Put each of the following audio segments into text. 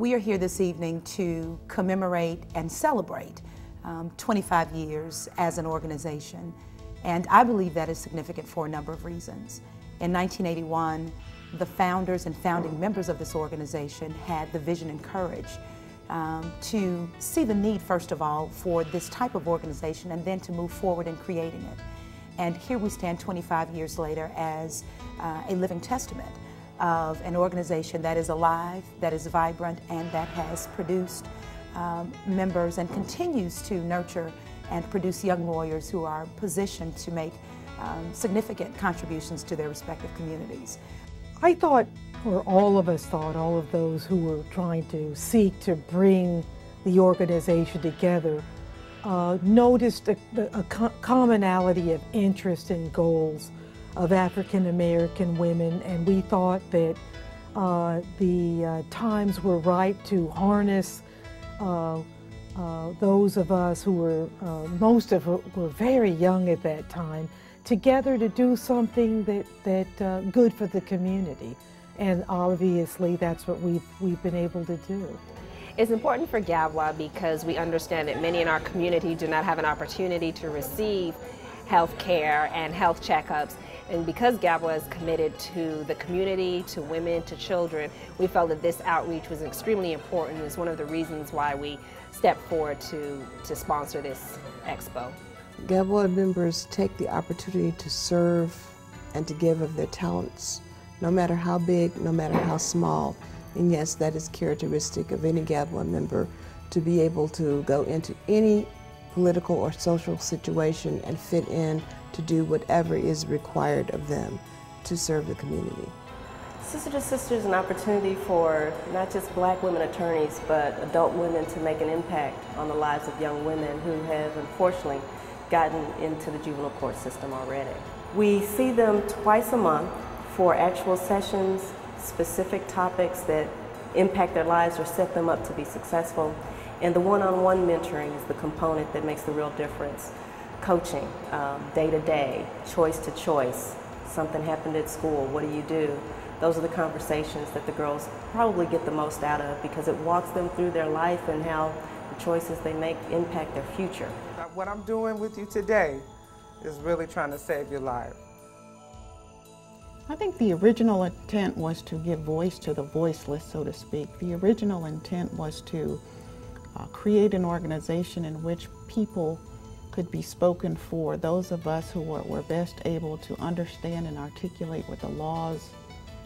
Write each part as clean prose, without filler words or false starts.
We are here this evening to commemorate and celebrate 25 years as an organization, and I believe that is significant for a number of reasons. In 1981, the founders and founding members of this organization had the vision and courage to see the need, first of all, for this type of organization and then to move forward in creating it. And here we stand 25 years later as a living testament of an organization that is alive, that is vibrant, and that has produced members and continues to nurture and produce young lawyers who are positioned to make significant contributions to their respective communities. I thought, or all of us thought, all of those who were trying to seek to bring the organization together, noticed a commonality of interest and goals of African American women, and we thought that the times were ripe to harness those of us who were, most of us were very young at that time, together to do something that good for the community. And obviously that's what we've been able to do. It's important for GABWA because we understand that many in our community do not have an opportunity to receive health care and health checkups. And because GABWA is committed to the community, to women, to children, we felt that this outreach was extremely important. It's one of the reasons why we stepped forward to sponsor this expo. GABWA members take the opportunity to serve and to give of their talents, no matter how big, no matter how small. And yes, that is characteristic of any GABWA member, to be able to go into any political or social situation and fit in to do whatever is required of them to serve the community. Sister to Sister is an opportunity for not just black women attorneys, but adult women to make an impact on the lives of young women who have unfortunately gotten into the juvenile court system already. We see them twice a month for actual sessions, specific topics that impact their lives or set them up to be successful. And the one-on-one mentoring is the component that makes the real difference. Coaching, day-to-day, choice to choice. Something happened at school, what do you do? Those are the conversations that the girls probably get the most out of, because it walks them through their life and how the choices they make impact their future. What I'm doing with you today is really trying to save your life. I think the original intent was to give voice to the voiceless, so to speak. The original intent was to create an organization in which people could be spoken for, those of us who were best able to understand and articulate what the laws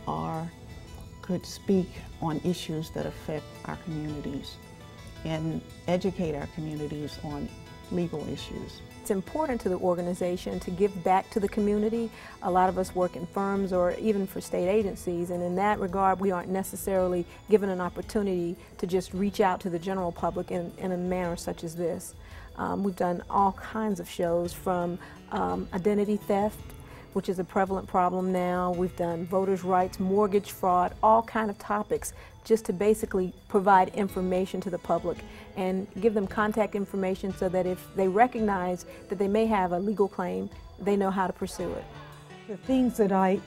are, could speak on issues that affect our communities and educate our communities on legal issues. It's important to the organization to give back to the community. A lot of us work in firms or even for state agencies, and in that regard we aren't necessarily given an opportunity to just reach out to the general public in a manner such as this. We've done all kinds of shows, from identity theft, which is a prevalent problem now. We've done voters' rights, mortgage fraud, all kinds of topics, just to basically provide information to the public and give them contact information so that if they recognize that they may have a legal claim, they know how to pursue it. The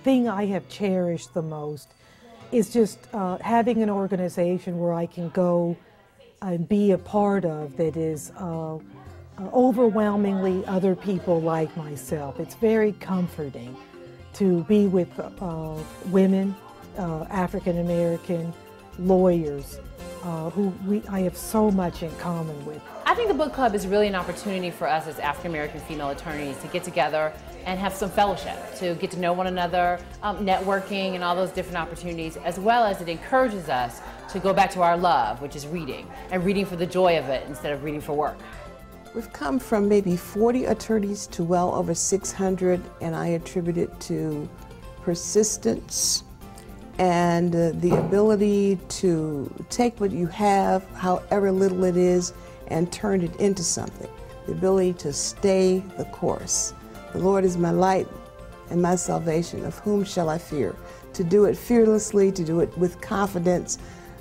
thing I have cherished the most is just having an organization where I can go and be a part of that is overwhelmingly other people like myself. It's very comforting to be with women, African American lawyers, who I have so much in common with. I think the book club is really an opportunity for us as African American female attorneys to get together and have some fellowship, to get to know one another, networking and all those different opportunities, as well as it encourages us to go back to our love, which is reading, and reading for the joy of it instead of reading for work. We've come from maybe 40 attorneys to well over 600, and I attribute it to persistence and the ability to take what you have, however little it is, and turn it into something. The ability to stay the course. The Lord is my light and my salvation. Of whom shall I fear? To do it fearlessly, to do it with confidence,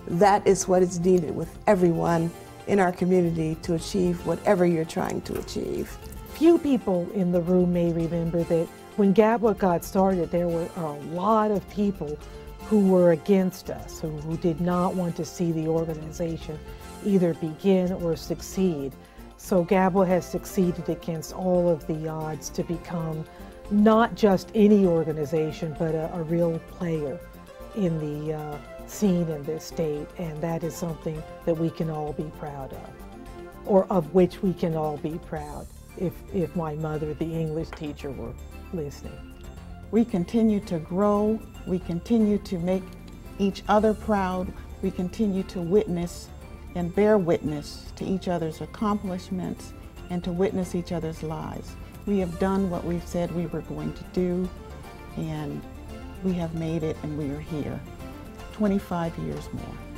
that is what is needed with everyone in our community to achieve whatever you're trying to achieve. Few people in the room may remember that when GABWA got started, there were a lot of people who were against us, who did not want to see the organization either begin or succeed. So GABWA has succeeded against all of the odds to become not just any organization, but a real player in the scene in this state, and that is something that we can all be proud of, or of which we can all be proud, if my mother, the English teacher, were listening. We continue to grow, we continue to make each other proud, we continue to witness and bear witness to each other's accomplishments and to witness each other's lives. We have done what we've said we were going to do, and we have made it, and we are here. 25 years more.